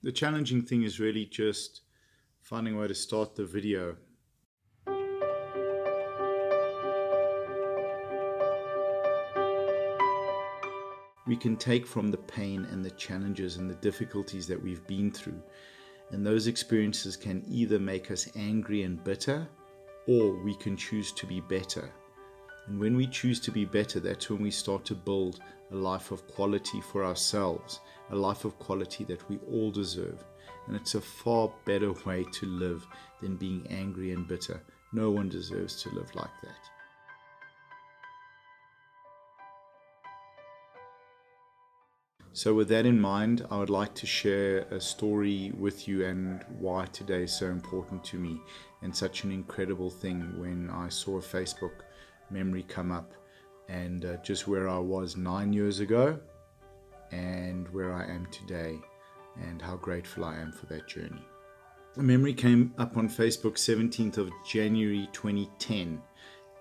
The challenging thing is really just finding a way to start the video. We can take from the pain and the challenges and the difficulties that we've been through, and those experiences can either make us angry and bitter, or we can choose to be better. And when we choose to be better, that's when we start to build a life of quality for ourselves, a life of quality that we all deserve. And it's a far better way to live than being angry and bitter. No one deserves to live like that. So with that in mind, I would like to share a story with you and why today is so important to me and such an incredible thing when I saw a Facebook memory come up and just where I was 9 years ago and where I am today and how grateful I am for that journey. A memory came up on Facebook 17th of January 2010,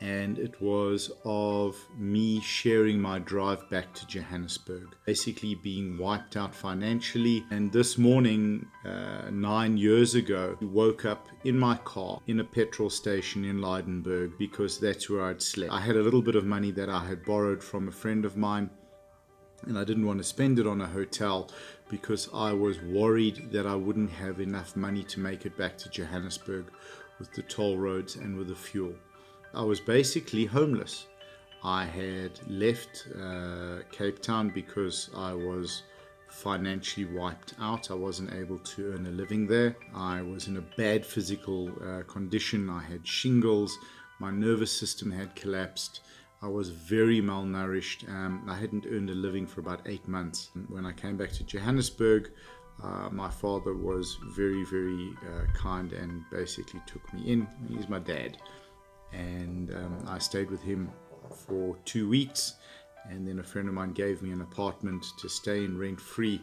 and it was of me sharing my drive back to Johannesburg, basically being wiped out financially. And this morning, 9 years ago, I woke up in my car in a petrol station in Lydenburg because that's where I'd slept. I had a little bit of money that I had borrowed from a friend of mine, and I didn't want to spend it on a hotel because I was worried that I wouldn't have enough money to make it back to Johannesburg with the toll roads and with the fuel. I was basically homeless. I had left Cape Town because I was financially wiped out. I wasn't able to earn a living there. I was in a bad physical condition. I had shingles. My nervous system had collapsed. I was very malnourished. I hadn't earned a living for about 8 months. When I came back to Johannesburg, my father was very, very kind and basically took me in. He's my dad. And I stayed with him for 2 weeks, and then a friend of mine gave me an apartment to stay in rent-free.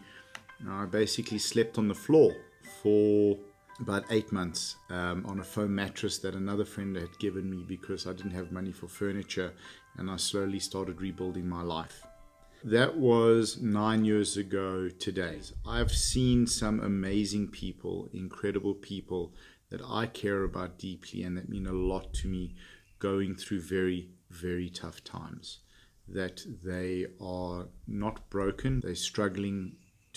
I basically slept on the floor for about 8 months on a foam mattress that another friend had given me because I didn't have money for furniture, and I slowly started rebuilding my life. That was 9 years ago today. I've seen some amazing people, incredible people that I care about deeply and that mean a lot to me going through very, very tough times. That they are not broken, they're struggling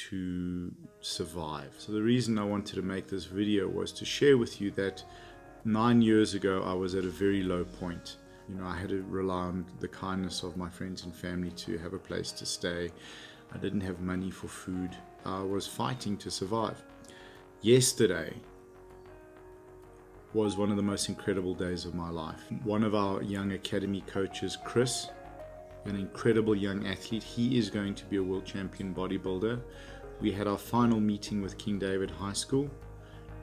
to survive. So the reason I wanted to make this video was to share with you that 9 years ago I was at a very low point. I had to rely on the kindness of my friends and family to have a place to stay. I didn't have money for food. I was fighting to survive. Yesterday was one of the most incredible days of my life. One of our young academy coaches, Chris, an incredible young athlete, he is going to be a world champion bodybuilder. We had our final meeting with King David High School,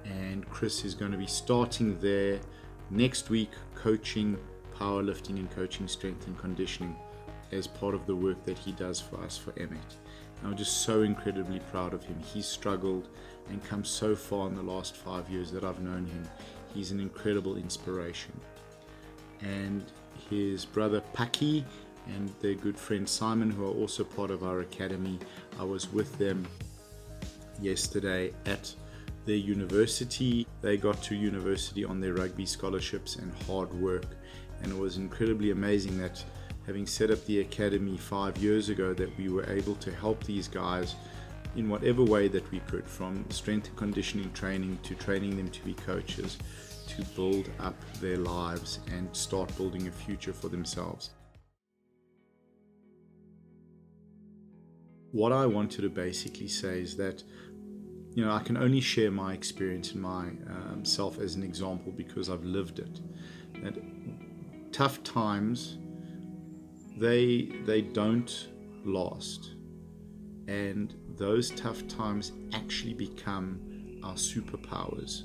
and Chris is going to be starting there next week, coaching powerlifting and coaching strength and conditioning as part of the work that he does for us for EMET. I'm just so incredibly proud of him. He's struggled and come so far in the last 5 years that I've known him. He's an incredible inspiration. And his brother Paki and their good friend Simon, who are also part of our academy, I was with them yesterday at their university. They got to university on their rugby scholarships and hard work. And it was incredibly amazing that having set up the academy 5 years ago, that we were able to help these guys in whatever way that we could, from strength and conditioning training to training them to be coaches, to build up their lives and start building a future for themselves. What I wanted to basically say is that, I can only share my experience and myself as an example because I've lived it. That tough times, they don't last. And those tough times actually become our superpowers.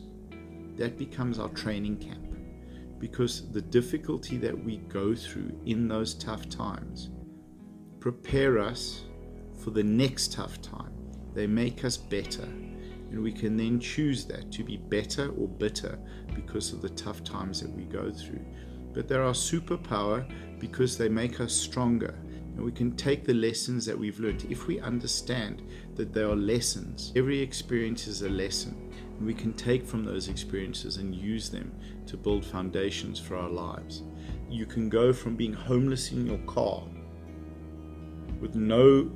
That becomes our training camp, because the difficulty that we go through in those tough times prepare us for the next tough time. They make us better, and we can then choose that to be better or bitter because of the tough times that we go through. But they're our superpower because they make us stronger. And we can take the lessons that we've learned. If we understand that they are lessons, every experience is a lesson. And we can take from those experiences and use them to build foundations for our lives. You can go from being homeless in your car with no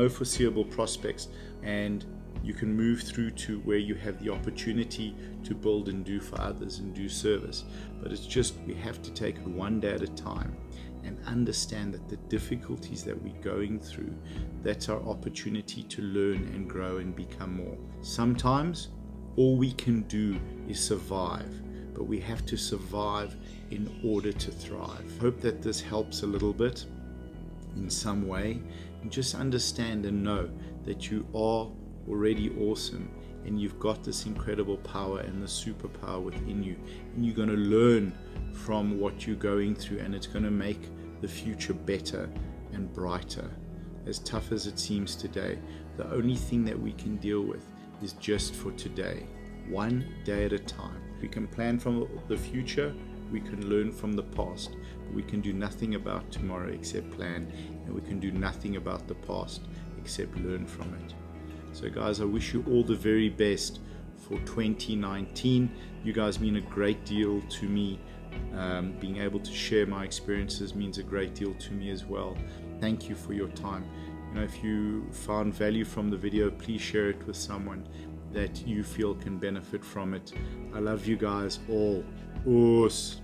foreseeable prospects, and you can move through to where you have the opportunity to build and do for others and do service. But it's just, we have to take it one day at a time and understand that the difficulties that we're going through, that's our opportunity to learn and grow and become more. Sometimes all we can do is survive, but we have to survive in order to thrive. Hope that this helps a little bit in some way, and just understand and know that you are already awesome, and you've got this incredible power and the superpower within you, and you're going to learn from what you're going through, and it's going to make the future better and brighter. As tough as it seems today, the only thing that we can deal with is just for today, one day at a time. We can plan from the future, we can learn from the past, but we can do nothing about tomorrow except plan, and we can do nothing about the past except learn from it. So guys, I wish you all the very best for 2019. You guys mean a great deal to me. Being able to share my experiences means a great deal to me as well. Thank you for your time. If you found value from the video, please share it with someone that you feel can benefit from it. I love you guys all. Oos.